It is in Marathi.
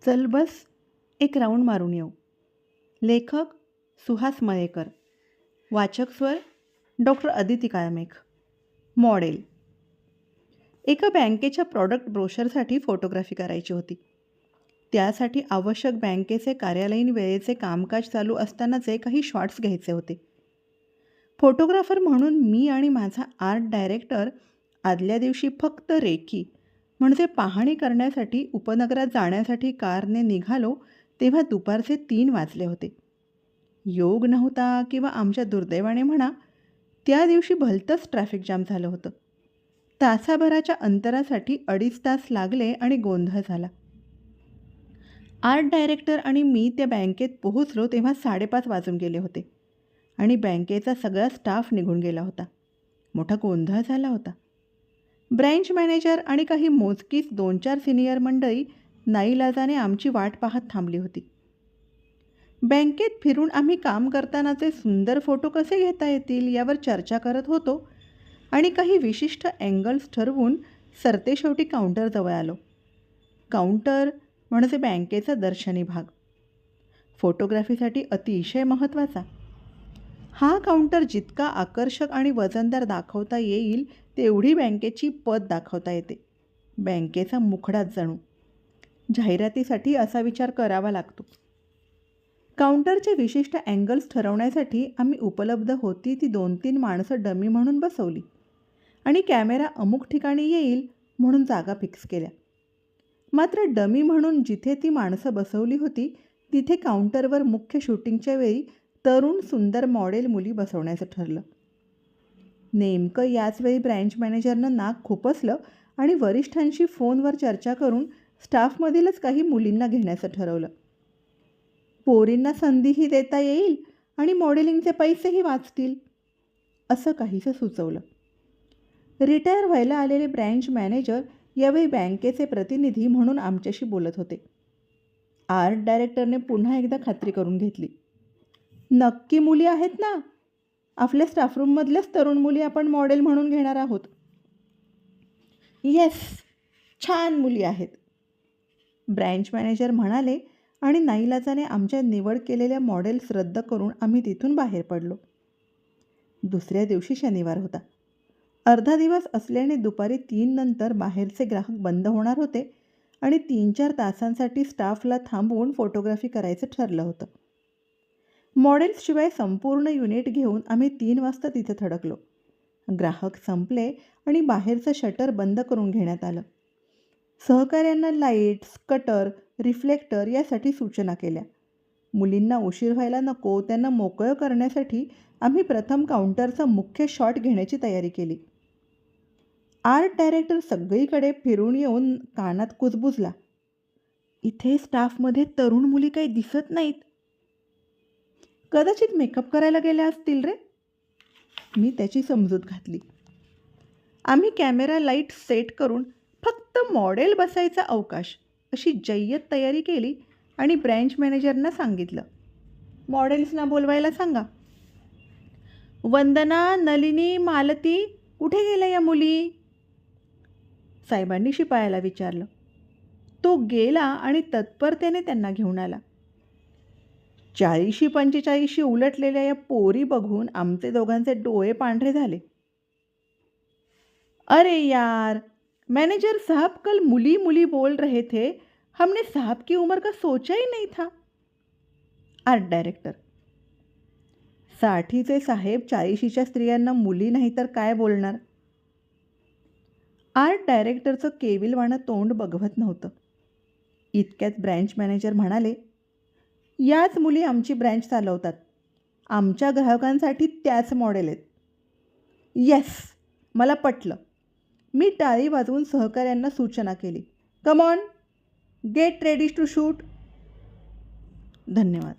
चल बस एक राऊंड मारून येऊ. लेखक सुहास मयेकर. वाचक स्वर डॉक्टर अदिती काळमेघ. मॉडेल. एका बँकेच्या प्रॉडक्ट ब्रोशरसाठी फोटोग्राफी करायची होती. त्यासाठी आवश्यक बँकेचे कार्यालयीन वेळेचे कामकाज चालू असतानाचे काही शॉट्स घ्यायचे होते. फोटोग्राफर म्हणून मी आणि माझा आर्ट डायरेक्टर आदल्या दिवशी फक्त रेकी म्हणजे पाहणी करण्यासाठी उपनगरात जाण्यासाठी कारने निघालो तेव्हा दुपारचे 3 वाजले होते. योग नव्हता किंवा आमच्या दुर्दैवाने म्हणा, त्या दिवशी भलतंच ट्रॅफिक जाम झालं होतं. तासाभराच्या अंतरासाठी 2.5 तास लागले आणि गोंधळ झाला. आर्ट डायरेक्टर आणि मी त्या बँकेत पोहोचलो तेव्हा 5:30 वाजून गेले होते आणि बँकेचा सगळा स्टाफ निघून गेला होता. मोठा गोंधळ झाला होता. ब्रँच मॅनेजर आणि काही मोजकीच 2-4 सिनियर मंडळी नाईलाजाने आमची वाट पाहत थांबली होती. बँकेत फिरून आम्ही काम करतानाचे सुंदर फोटो कसे घेता येतील यावर चर्चा करत होतो आणि काही विशिष्ट अँगल्स ठरवून सरतेशेवटी काउंटरजवळ आलो. काउंटर म्हणजे बँकेचा दर्शनी भाग. फोटोग्राफीसाठी अतिशय महत्त्वाचा. हा काउंटर जितका आकर्षक आणि वजनदार दाखवता येईल तेवढी बँकेची पत दाखवता येते. बँकेचा मुखडाच जणू. जाहिरातीसाठी असा विचार करावा लागतो. काउंटरचे विशिष्ट अँगल्स ठरवण्यासाठी आम्ही उपलब्ध होती ती 2-3 माणसं डमी म्हणून बसवली आणि कॅमेरा अमुक ठिकाणी येईल म्हणून जागा फिक्स केल्या. मात्र डमी म्हणून जिथे ती माणसं बसवली होती तिथे काउंटरवर मुख्य शूटिंगच्या वेळी तरुण सुंदर मॉडेल मुली बसवण्याचं ठरलं. नेमकं याच वेळी ब्रँच मॅनेजरनं नाक खुपसलं आणि वरिष्ठांशी फोनवर चर्चा करून स्टाफमधीलच काही मुलींना घेण्याचं ठरवलं. पोरींना संधीही देता येईल आणि मॉडेलिंगचे पैसेही वाचतील असं काहीसं सुचवलं. रिटायर व्हायला आलेले ब्रँच मॅनेजर यावेळी बँकेचे प्रतिनिधी म्हणून आमच्याशी बोलत होते. आर्ट डायरेक्टरने पुन्हा एकदा खात्री करून घेतली. नक्की मुली आहेत ना? आपल्या स्टाफरूममधल्याच तरुण मुली आपण मॉडेल म्हणून घेणार आहोत. येस, छान मुली आहेत, ब्रँच मॅनेजर म्हणाले आणि नाईलाजाने आमच्या निवड केलेल्या मॉडेल्स रद्द करून आम्ही तिथून बाहेर पडलो. दुसऱ्या दिवशी शनिवार होता. अर्धा दिवस असल्याने दुपारी 3 नंतर बाहेरचे ग्राहक बंद होणार होते आणि 3-4 तासांसाठी स्टाफला थांबवून फोटोग्राफी करायचं ठरलं होतं. मॉडेल्सशिवाय संपूर्ण युनिट घेऊन आम्ही 3 वाजता तिथे थडकलो. ग्राहक संपले आणि बाहेरचं शटर बंद करून घेण्यात आलं. सहकाऱ्यांना लाईट्स, कटर, रिफ्लेक्टर यासाठी सूचना केल्या. मुलींना उशीर व्हायला नको, त्यांना मोकळं करण्यासाठी आम्ही प्रथम काउंटरचा मुख्य शॉट घेण्याची तयारी केली. आर्ट डायरेक्टर सगळीकडे फिरून येऊन कानात कुजबुजला. इथे स्टाफमध्ये तरुण मुली काही दिसत नाहीत. कदाचित मेकअप करायला गेल्या असतील रे. मी त्याची समजूत घातली. आम्ही कॅमेरा लाईट सेट करून फक्त मॉडेल बसायचा अवकाश अशी जय्यत तयारी केली आणि ब्रँच मॅनेजरना सांगितलं, मॉडेल्सना बोलवायला सांगा. वंदना, नलिनी, मालती, कुठे गेल्या या मुली? साहेबांनी शिपायाला विचारलं. तो गेला आणि तत्परतेने त्यांना घेऊन आला. 40-45 उलटलेल्या या पोरी बघून आमचे दोघांचे डोळे पांढरे झाले. अरे यार, मैनेजर साहब कल मुली मुली बोल रहे थे, हमने साहब की उम्र का सोचा ही नहीं था. Art director. 60चे साहेब 40च्या स्त्रियांना मुली नाही तर काय बोलणार? आर्ट डायरेक्टरचं केविलवाणं तोंड बघवत नव्हतं. इतक्यात ब्रँच मॅनेजर म्हणाले, याच मुली आमची ब्रँच चालवतात. आमच्या ग्राहकांसाठी त्याच मॉडेल आहेत. येस, मला पटलं. मी टाळी वाजवून सहकाऱ्यांना सूचना केली. Come on, get ready to shoot. धन्यवाद.